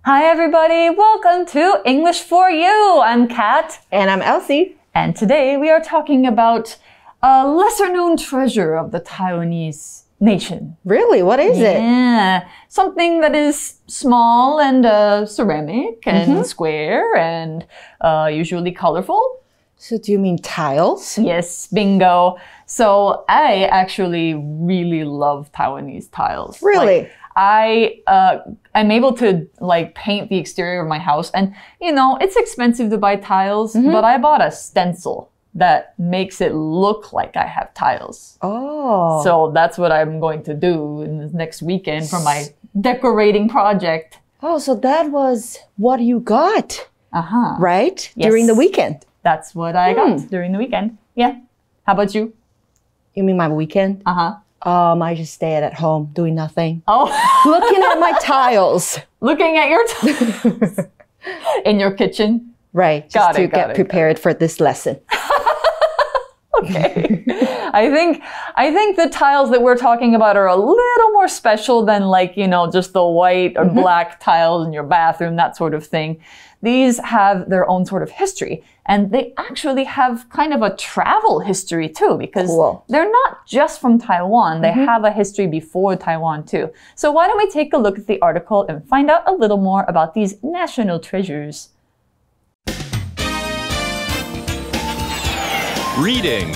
Hi everybody, welcome to English for You. I'm Kat. And I'm Elsie. And today we are talking about a lesser known treasure of the Taiwanese nation. Really? What is it? Yeah, something that is small and ceramic and square and usually colorful. So do you mean tiles? Yes, bingo. So I actually really love Taiwanese tiles. Really? I'm able to paint the exterior of my house, and it's expensive to buy tiles, but I bought a stencil that makes it look like I have tiles. Oh. So that's what I'm going to do in the next weekend for my decorating project. Oh, so that was what you got, right? Yes. During the weekend. That's what I got during the weekend. Yeah. How about you? You mean my weekend? I just stayed at home doing nothing. Oh. Looking at my tiles. Looking at your tiles. In your kitchen? Right. Just to get prepared for this lesson. Okay. I think the tiles that we're talking about are a little more special than just the white or black tiles in your bathroom, that sort of thing. These have their own sort of history, and they actually have kind of a travel history too, because they're not just from Taiwan. They have a history before Taiwan too. So why don't we take a look at the article and find out a little more about these national treasures. Reading.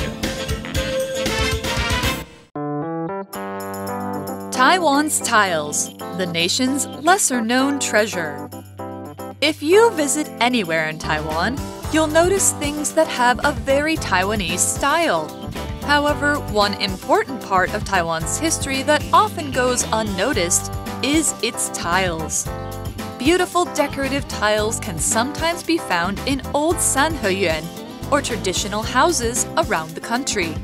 Taiwan's tiles, the nation's lesser-known treasure. If you visit anywhere in Taiwan, you'll notice things that have a very Taiwanese style. However, one important part of Taiwan's history that often goes unnoticed is its tiles. Beautiful decorative tiles can sometimes be found in old sanheyuan, or traditional houses around the country.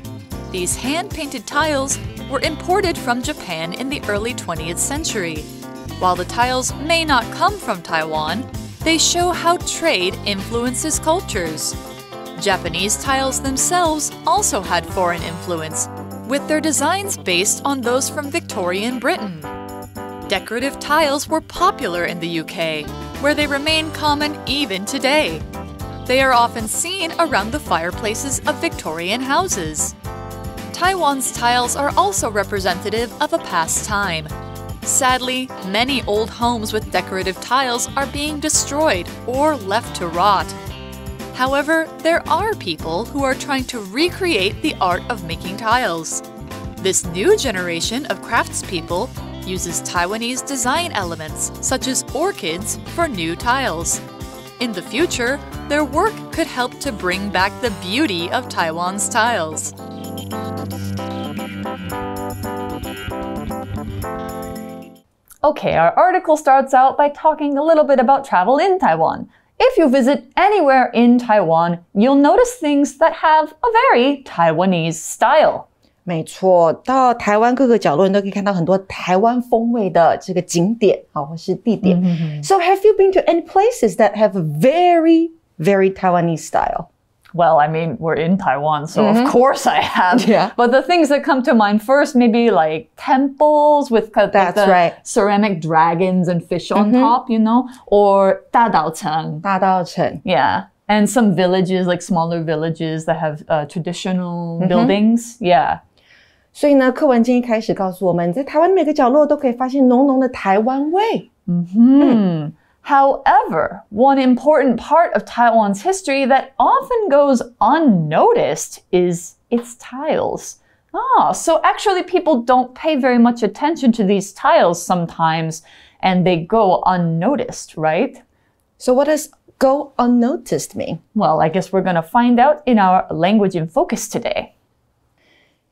These hand-painted tiles were imported from Japan in the early 20th century. While the tiles may not come from Taiwan, they show how trade influences cultures. Japanese tiles themselves also had foreign influence, with their designs based on those from Victorian Britain. Decorative tiles were popular in the UK, where they remain common even today. They are often seen around the fireplaces of Victorian houses. Taiwan's tiles are also representative of a past time. Sadly, many old homes with decorative tiles are being destroyed or left to rot. However, there are people who are trying to recreate the art of making tiles. This new generation of craftspeople uses Taiwanese design elements such as orchids for new tiles. In the future, their work could help to bring back the beauty of Taiwan's tiles. Okay, our article starts out by talking a little bit about travel in Taiwan. If you visit anywhere in Taiwan, you'll notice things that have a very Taiwanese style. 没错，到台湾各个角落，你都可以看到很多台湾风味的这个景点或是地点。So have you been to any places that have a very, very Taiwanese style? Well, I mean, we're in Taiwan, so of course I have. Yeah. But the things that come to mind first, maybe like temples with ceramic dragons and fish on top, or 大稻埕. 大稻埕. Yeah. And some villages, like smaller villages that have traditional buildings. Yeah. 所以呢，课文今天开始告诉我们，在台湾每个角落都可以发现浓浓的台湾味。However, one important part of Taiwan's history that often goes unnoticed is its tiles. So actually people don't pay very much attention to these tiles sometimes, and they go unnoticed, right? So what does go unnoticed mean? Well, I guess we're going to find out in our Language in Focus today.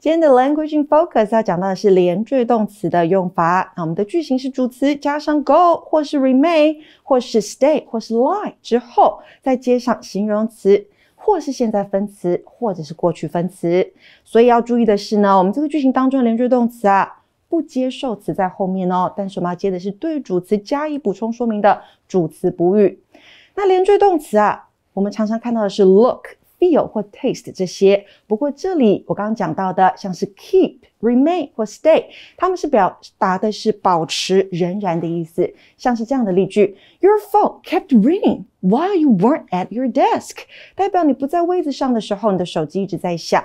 今天的 Language in Focus 要讲到的是连缀动词的用法。那我们的句型是主词加上 go 或是 remain 或是 stay 或是 lie 之后，再接上形容词或是现在分词或者是过去分词。所以要注意的是呢，我们这个句型当中的连缀动词不接受词在后面哦，但是我们要接的是对主词加以补充说明的主词补语。那连缀动词我们常常看到的是 look, feel 或 taste 这些。不过这里我刚刚讲到的，像是 keep、remain 或 stay， 它们是表达的是保持、仍然的意思。像是这样的例句 ：Your phone kept ringing while you weren't at your desk， 代表你不在位子上的时候，你的手机一直在响。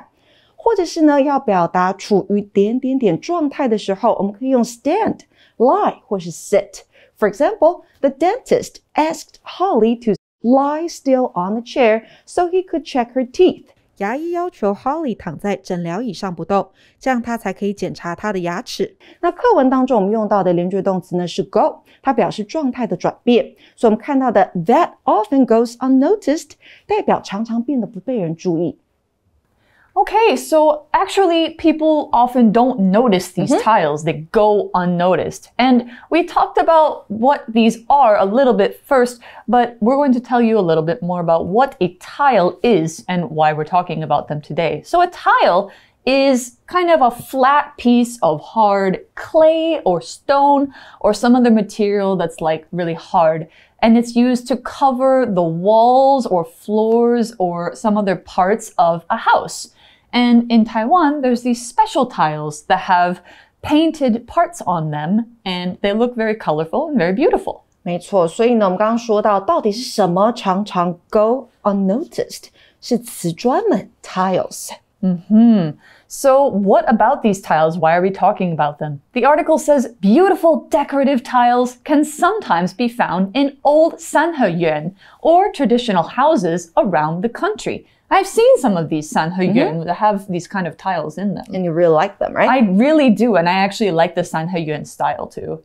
或者是呢，要表达处于点点点状态的时候，我们可以用 stand、lie 或是 sit。For example, the dentist asked Holly to lie still on the chair so he could check her teeth. 牙医要求 Holly 躺在诊疗椅上不动，这样他才可以检查她的牙齿。那课文当中我们用到的连缀动词呢是 go， 它表示状态的转变。所以我们看到的 that often goes unnoticed 代表常常变得不被人注意。Okay, so actually people often don't notice these tiles. They go unnoticed. And we talked about what these are a little bit first, but we're going to tell you a little bit more about what a tile is and why we're talking about them today. So a tile is kind of a flat piece of hard clay or stone or some other material that's like really hard. And it's used to cover the walls or floors or some other parts of a house. And in Taiwan, there's these special tiles that have painted parts on them, and they look very colorful and very beautiful. 没错，所以呢，我们刚刚说到，到底是什么常常 go unnoticed？ 是瓷砖们 tiles。So what about these tiles? Why are we talking about them? The article says beautiful decorative tiles can sometimes be found in old sanheyuan or traditional houses around the country. I've seen some of these sanheyuan that have these kind of tiles in them. And you really like them, right? I really do, and I actually like the sanheyuan style too.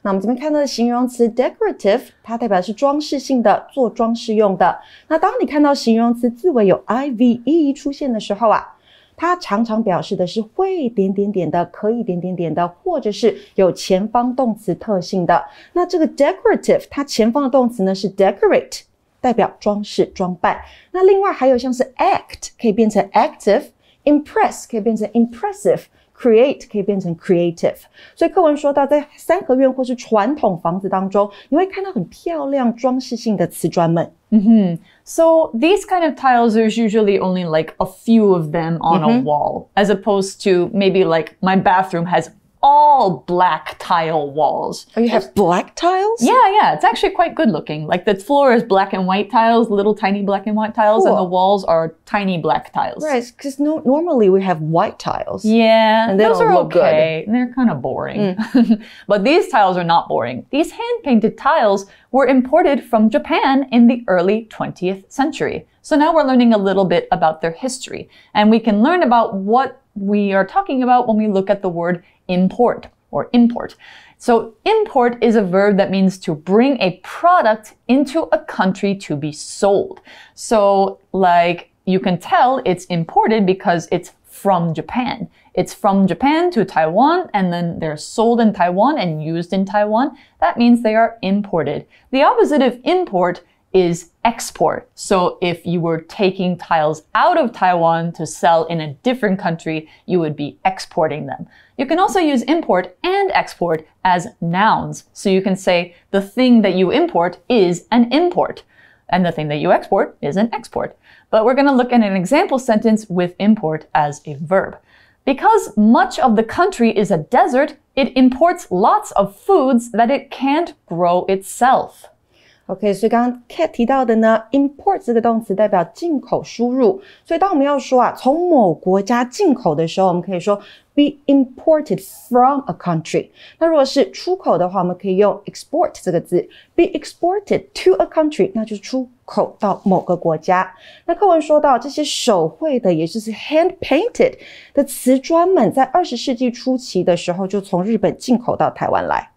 那我们这边看到的形容词 decorative， 它代表是装饰性的，做装饰用的。那当你看到形容词字尾有 ive 出现的时候啊，它常常表示的是会点点点的，可以点点点的，或者是有前方动词特性的。那这个 decorative， 它前方的动词呢是 decorate， 代表装饰、装扮。那另外还有像是 act 可以变成 active，impress 可以变成 impressive。Create 可以变成 creative， 所以课文说到，在三合院或是传统房子当中，你会看到很漂亮装饰性的瓷砖们。So these kind of tiles, there's usually only like a few of them on a wall, as opposed to maybe like my bathroom has all black tile walls. Oh, you have black tiles? Yeah, it's actually quite good looking. Like the floor is black and white tiles, little tiny black and white tiles, and the walls are tiny black tiles. Right, because normally we have white tiles. Yeah, and they those don't are look okay. They're kind of boring. But these tiles are not boring. These hand-painted tiles were imported from Japan in the early 20th century. So now we're learning a little bit about their history, and we can learn about what we are talking about when we look at the word import or import. So import is a verb that means to bring a product into a country to be sold. So like you can tell it's imported because it's from Japan. It's from Japan to Taiwan, and then they're sold in Taiwan and used in Taiwan. That means they are imported. The opposite of import is export. So if you were taking tiles out of Taiwan to sell in a different country, you would be exporting them. You can also use import and export as nouns. So you can say the thing that you import is an import, and the thing that you export is an export. But we're going to look at an example sentence with import as a verb. Because much of the country is a desert, it imports lots of foods that it can't grow itself. OK， 所以刚刚 Kat 提到的呢 ，import 这个动词代表进口、输入。所以当我们要说啊，从某国家进口的时候，我们可以说 be imported from a country。那如果是出口的话，我们可以用 export 这个字 ，be exported to a country， 那就是出口到某个国家。那课文说到这些手绘的，也就是 hand painted 的瓷砖们，在20世纪初期的时候，就从日本进口到台湾来。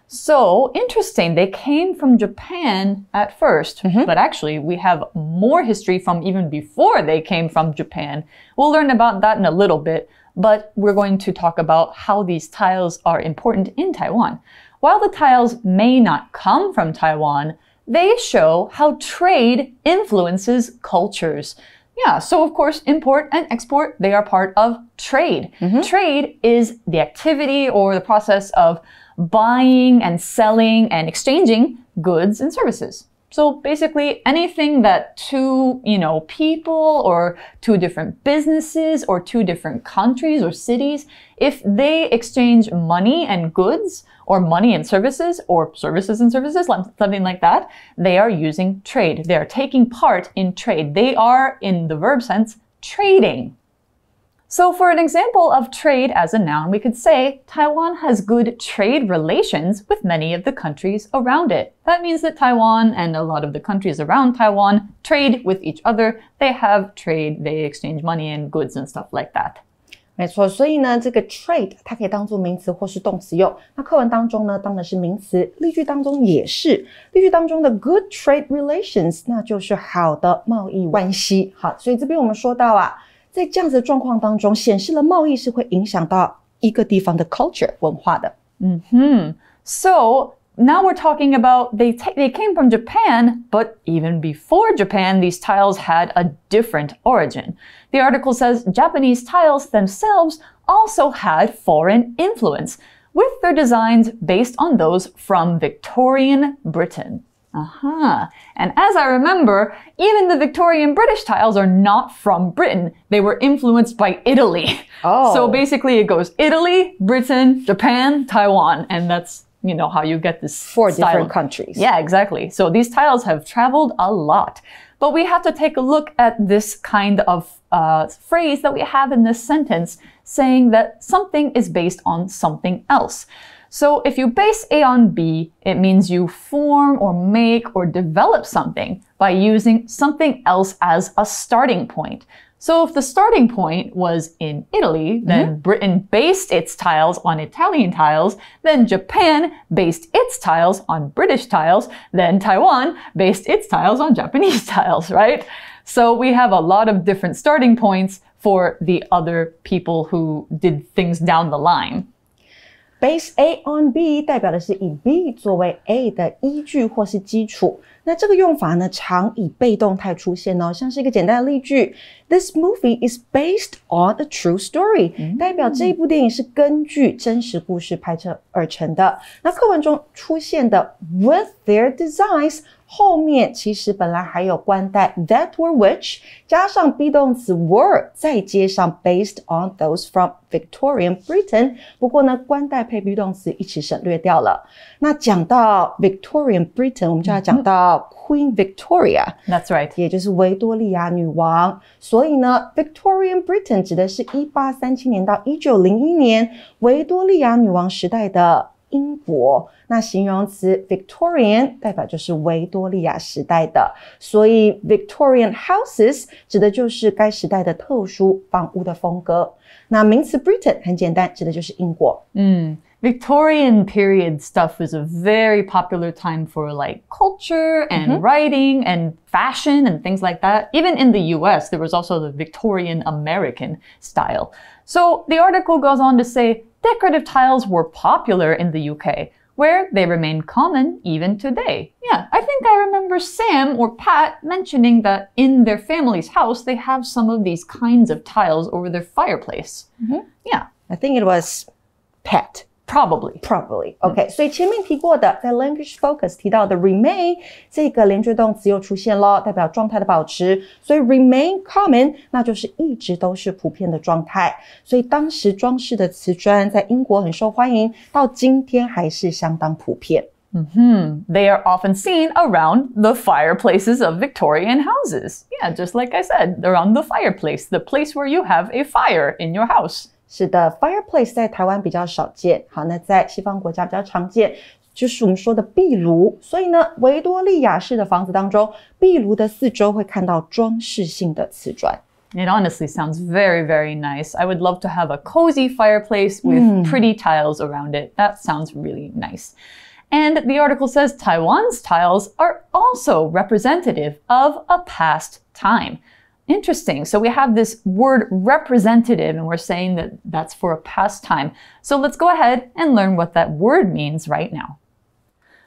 So interesting. They came from Japan at first, but actually we have more history from even before they came from Japan. We'll learn about that in a little bit, but we're going to talk about how these tiles are important in Taiwan. While the tiles may not come from Taiwan, they show how trade influences cultures. Yeah, so of course, import and export, they are part of trade. Trade is the activity or the process of buying and selling and exchanging goods and services. So basically anything that two, people or two different businesses or two different countries or cities, if they exchange money and goods or money and services or services and services, something like that, they are using trade. They are taking part in trade. They are, in the verb sense, trading. So for an example of trade as a noun, we could say Taiwan has good trade relations with many of the countries around it. That means that Taiwan and a lot of the countries around Taiwan trade with each other. They have trade, they exchange money and goods and stuff like that. 没错，所以呢，这个 trade 它可以当作名词或是动词用。那课文当中呢，当的是名词，例句当中也是。例句当中的 good trade relations， 那就是好的贸易关系。好，所以这边我们说到啊，在这样子的状况当中，显示了贸易是会影响到一个地方的 culture 文化的。So now we're talking about they came from Japan, but even before Japan, these tiles had a different origin. The article says Japanese tiles themselves also had foreign influence, with their designs based on those from Victorian Britain. And as I remember, even the Victorian British tiles are not from Britain. They were influenced by Italy. So basically it goes Italy, Britain, Japan, Taiwan, and that's how you get this 4 style. different countries. Yeah, exactly. So these tiles have traveled a lot. But we have to take a look at this kind of phrase that we have in this sentence, saying that something is based on something else. So if you base A on B, it means you form or make or develop something by using something else as a starting point. So if the starting point was in Italy, then Britain based its tiles on Italian tiles, then Japan based its tiles on British tiles, then Taiwan based its tiles on Japanese tiles, right? So we have a lot of different starting points for the other people who did things down the line. Base A on B 代表的是以 B 作为 A 的依据或是基础。那这个用法呢，常以被动态出现哦，像是一个简单的例句 ：This movie is based on a true story，代表这一部电影是根据真实故事拍摄而成的。那课文中出现的 with their designs 后面其实本来还有冠带 that or which， 加上 be 动词 were， 再接上 based on those from Victorian Britain。不过呢，冠带配 be 动词一起省略掉了。那讲到 Victorian Britain， 我们就要讲到 Queen Victoria。That's right， 也就是维多利亚女王。所以呢 ，Victorian Britain 指的是1837年到1901年维多利亚女王时代的英国。那形容词 Victorian 代表就是维多利亚时代的，所以 Victorian houses 指的就是该时代的特殊房屋的风格。那名词 Britain 很简单，指的就是英国。Victorian period stuff is a very popular time for like culture and writing and fashion and things like that. Even in the US, there was also the Victorian American style. So the article goes on to say decorative tiles were popular in the UK, where they remain common even today. Yeah, I think I remember Sam or Pat mentioning that in their family's house, they have some of these kinds of tiles over their fireplace. Yeah. I think it was Pat.Probably. OK， 所以前面提过的，在 Language Focus 提到的 remain 这个连缀动词又出现了，代表状态的保持。所以 remain common 那就是一直都是普遍的状态。所以当时装饰的瓷砖在英国很受欢迎，到今天还是相当普遍。They are often seen around the fireplaces of Victorian houses. Yeah, just like I said, around the fireplace, the place where you have a fire in your house.是的 ，fireplace 在台湾比较少见。好，那在西方国家比较常见，就是我们说的壁炉。所以呢，维多利亚式的房子当中，壁炉的四周会看到装饰性的瓷砖。It honestly sounds very, very nice. I would love to have a cozy fireplace with pretty tiles around it. That sounds really nice. And the article says Taiwan's tiles are also representative of a past time.Interesting. So we have this word representative, and we're saying that that's for a past time. So let's go ahead and learn what that word means right now.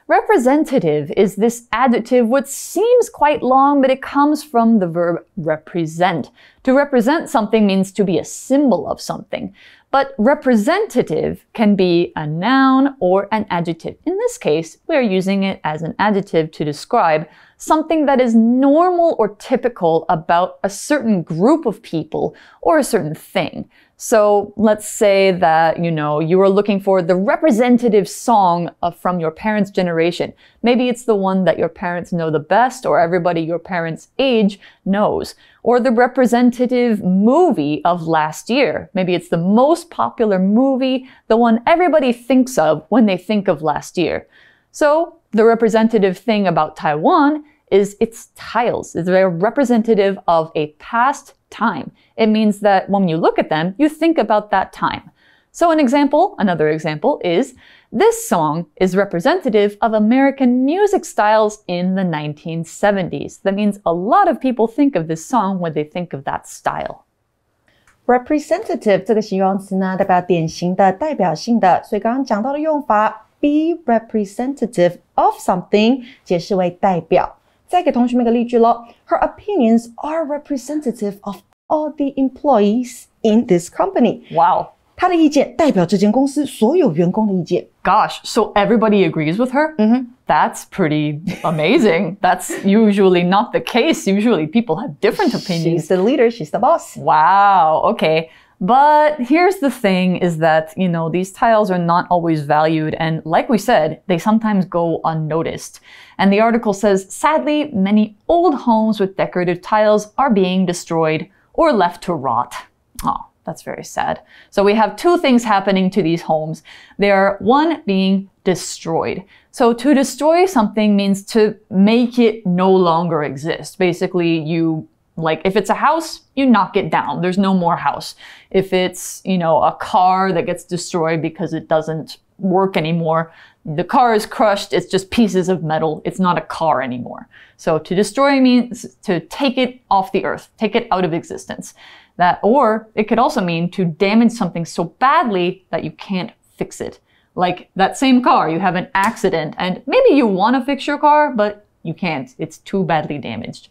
Representative is this adjective which seems quite long, but it comes from the verb represent. To represent something means to be a symbol of something. But representative can be a noun or an adjective. In this case, we are using it as an adjective to describe something that is normal or typical about a certain group of people or a certain thing. So let's say that, you were looking for the representative song from your parents' generation. Maybe it's the one that your parents know the best or everybody your parents' age knows. Or the representative movie of last year. Maybe it's the most popular movie, the one everybody thinks of when they think of last year. So the representative thing about Taiwan is its tiles. It's very representative of a past time. It means that when you look at them, you think about that time. So another example is, this song is representative of American music styles in the 1970s. That means a lot of people think of this song when they think of that style. Representative 这个形容词呢，代表典型的、代表性的，所以刚刚讲到的用法 be representative of something 解释为代表。再给同学们一个例句咯 Her opinions are representative of all the employees in this company. Wow. 她的意见代表这间公司所有员工的意见。Gosh, so everybody agrees with her? That's pretty amazing. That's usually not the case. Usually people have different opinions. She's the leader, she's the boss. Wow, okay. But here's the thing is that, these tiles are not always valued. And like we said, they sometimes go unnoticed. And the article says, sadly, many old homes with decorative tiles are being destroyed or left to rot. Oh, that's very sad. So we have two things happening to these homes. They are, one, being destroyed. So to destroy something means to make it no longer exist. Basically, if it's a house, you knock it down. There's no more house. If it's, a car that gets destroyed because it doesn't work anymore, the car is crushed. It's just pieces of metal. It's not a car anymore. So to destroy means to take it off the earth, take it out of existence. Or it could also mean to damage something so badly that you can't fix it. Like that same car, you have an accident and maybe you want to fix your car, but you can't. It's too badly damaged.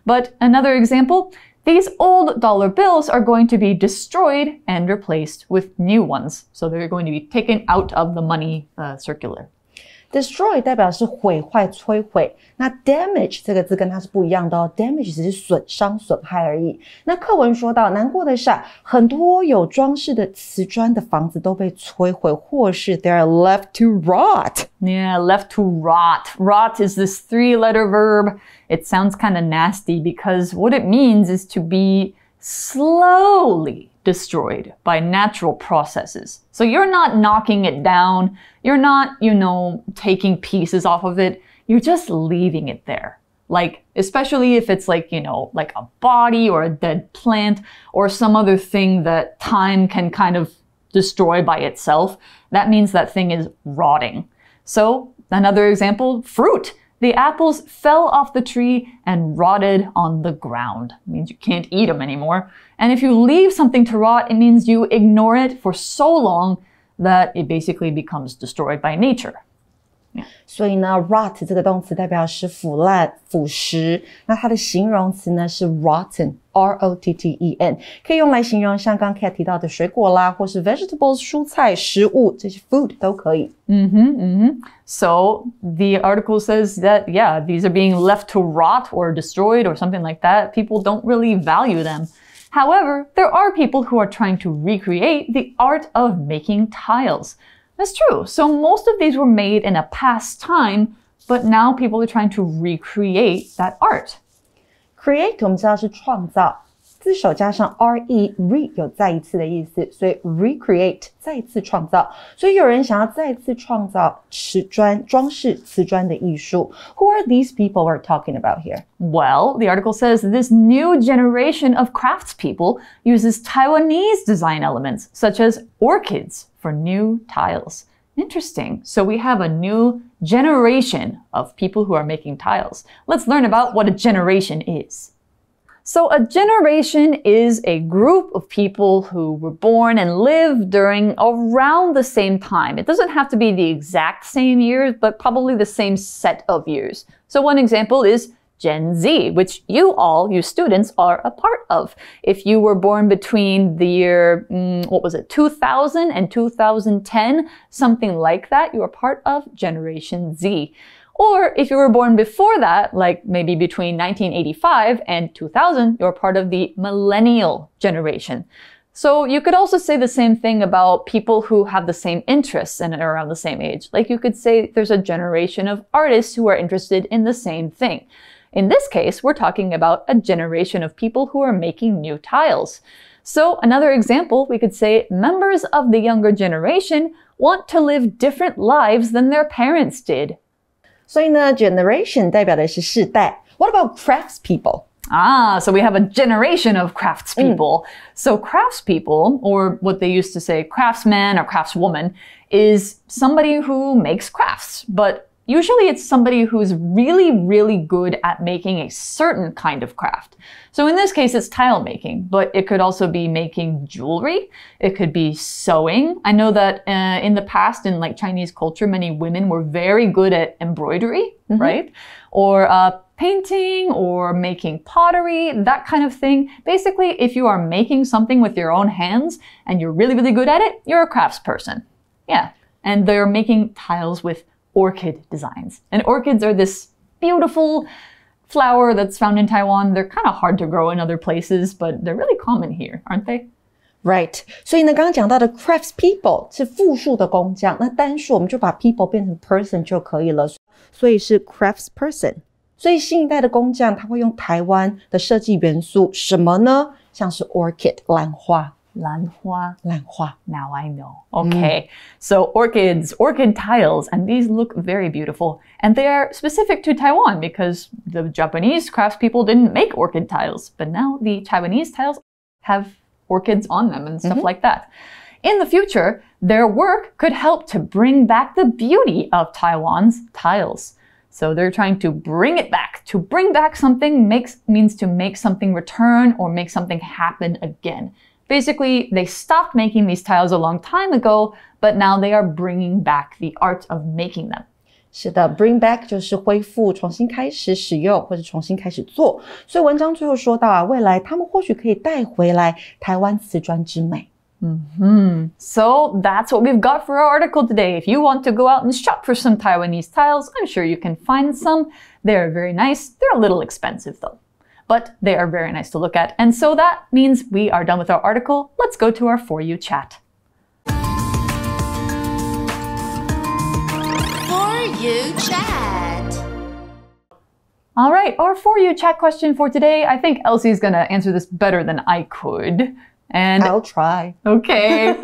But another example, these old dollar bills are going to be destroyed and replaced with new ones. So they're going to be taken out of the money circular. Destroy 代表是毁坏、摧毁。那 damage 这个字跟它是不一样的哦 ，damage 只是损伤、损害而已。那课文说到，难过的是很多有装饰的瓷砖的房子都被摧毁，或是 they are left to rot. Yeah, left to rot. Rot is this 3-letter verb. It sounds kind of nasty because what it means is to be slowly destroyed by natural processes. So you're not knocking it down. You're not, taking pieces off of it. You're just leaving it there. Like, especially if it's like a body or a dead plant or some other thing that time can kind of destroy by itself. That means that thing is rotting. So another example, fruit. The apples fell off the tree and rotted on the ground. It means you can't eat them anymore. And if you leave something to rot, it means you ignore it for so long that it basically becomes destroyed by nature. 所以呢 rot 这个动词代表是腐烂、腐蚀，那它的形容词呢是 rotten, R-O-T-T-E-N， 可以用来形容像刚 Kat 提到的水果啦，或是 vegetables 蔬菜、食物，这些 food 都可以。So the article says that, yeah, these are being left to rot or destroyed or something like that. People don't really value them. However, there are people who are trying to recreate the art of making tiles. That's true. So most of these were made in a past time, but now people are trying to recreate that art. Create 我们知道是创造，字首加上 re 有再一次的意思，所以 recreate 再一次创造。所以有人想要再次创造装饰瓷砖的艺术。Who are these people we're talking about here? Well, the article says this new generation of craftspeople uses Taiwanese design elements, such as orchids, for new tiles. Interesting. So we have a new generation of people who are making tiles. Let's learn about what a generation is. So a generation is a group of people who were born and lived during around the same time. It doesn't have to be the exact same years, but probably the same set of years. So one example is Gen Z, which you students are a part of. If you were born between the year, 2000 and 2010, something like that, you are part of Generation Z. Or if you were born before that, like maybe between 1985 and 2000, you're part of the millennial generation. So you could also say the same thing about people who have the same interests and are around the same age. Like you could say there's a generation of artists who are interested in the same thing. In this case, we're talking about a generation of people who are making new tiles. So another example, we could say members of the younger generation want to live different lives than their parents did. 所以呢 generation 代表的是世代。What about craftspeople? So we have a generation of craftspeople. So craftspeople, or what they used to say craftsman or craftswoman, is somebody who makes crafts. But usually it's somebody who's really, really good at making a certain kind of craft. So in this case, it's tile making, but it could also be making jewelry. It could be sewing. I know that in the past, in like Chinese culture, many women were very good at embroidery, right? Or painting or making pottery, that kind of thing. Basically, if you are making something with your own hands and you're really, really good at it, you're a craftsperson. Yeah. And they're making tiles with orchid designs. And orchids are this beautiful flower that's found in Taiwan. They're kind of hard to grow in other places, but they're really common here, aren't they? Right. 所以呢，刚刚讲到的 craftspeople 是复数的工匠，那单数我们就把 people 变成 person 就可以了，所以是 craftsperson。所以新一代的工匠他会用台湾的设计元素，什么呢？像是 orchid 兰花。兰花. Now I know. Okay. So orchid tiles, and these look very beautiful. And they are specific to Taiwan because the Japanese craftspeople didn't make orchid tiles. But now the Taiwanese tiles have orchids on them and stuff like that. In the future, their work could help to bring back the beauty of Taiwan's tiles. So they're trying to bring it back. To bring back something means to make something return or make something happen again. Basically, they stopped making these tiles a long time ago, but now they are bringing back the art of making them. 是的 ，bring back 就是恢复、重新开始使用或者重新开始做。所以文章最后说到啊，未来他们或许可以带回来台湾瓷砖之美。So that's what we've got for our article today. If you want to go out and shop for some Taiwanese tiles, I'm sure you can find some. They're very nice. They're a little expensive though, but they are very nice to look at. And so that means we are done with our article. Let's go to our For You chat. For You chat. All right, our For You chat question for today. I think Elsie's going to answer this better than I could. And I'll try. Okay.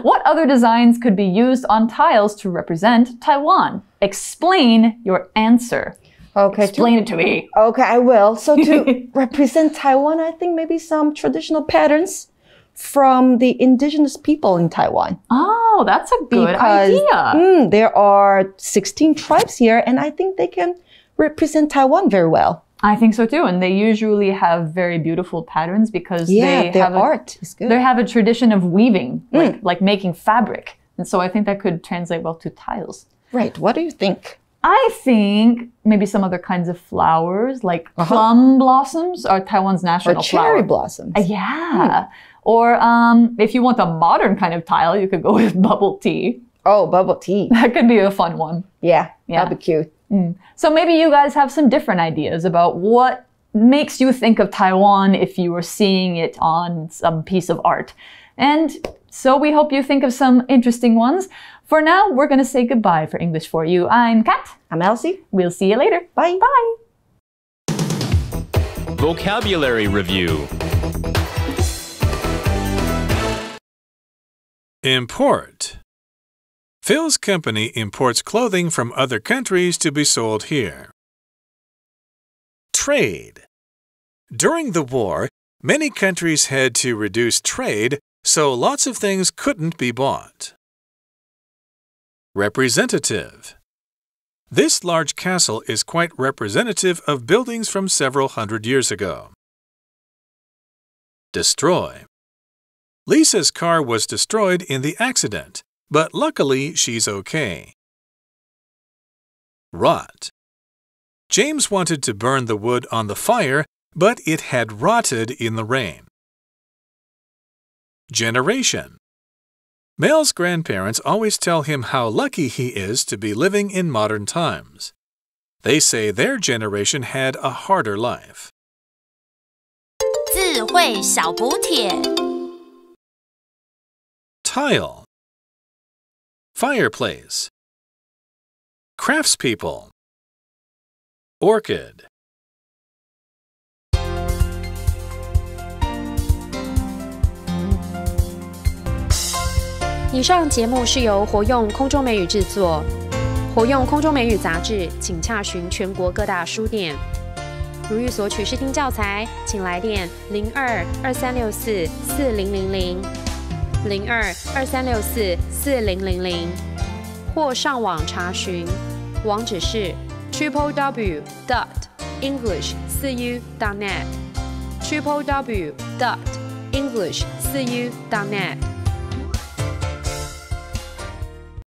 What other designs could be used on tiles to represent Taiwan? Explain your answer. Okay. Explain it to me. Okay, I will. So to represent Taiwan, I think maybe some traditional patterns from the indigenous people in Taiwan. Oh, that's a good idea. There are 16 tribes here, and I think they can represent Taiwan very well. I think so too. And they usually have very beautiful patterns because they their have art is good. They have a tradition of weaving, like making fabric. And so I think that could translate well to tiles. Right. What do you think? I think maybe some other kinds of flowers, like plum blossoms are Taiwan's national flower. Or cherry blossoms. Yeah. Or if you want a modern kind of tile, you could go with bubble tea. Oh, bubble tea. That could be a fun one. Yeah, that'd be cute. So maybe you guys have some different ideas about what makes you think of Taiwan if you were seeing it on some piece of art. And so we hope you think of some interesting ones. For now, we're going to say goodbye for English for You. I'm Kat. I'm Elsie. We'll see you later. Bye. Bye. Vocabulary Review. Import. Phil's company imports clothing from other countries to be sold here. Trade. During the war, many countries had to reduce trade, so lots of things couldn't be bought. Representative. This large castle is quite representative of buildings from several hundred years ago. Destroy. Lisa's car was destroyed in the accident, but luckily she's okay. Rot. James wanted to burn the wood on the fire, but it had rotted in the rain. Generation. Mel's grandparents always tell him how lucky he is to be living in modern times. They say their generation had a harder life. 智慧小补帖 Tile. Fireplace. Craftspeople. Orchid. 以上节目是由活用空中美语制作，活用空中美语杂志，请洽询全国各大书店。如欲索取试听教材，请来电02-2364-4000 02-2364-4000，或上网查询，网址是 www.english4u.net www.english4u.net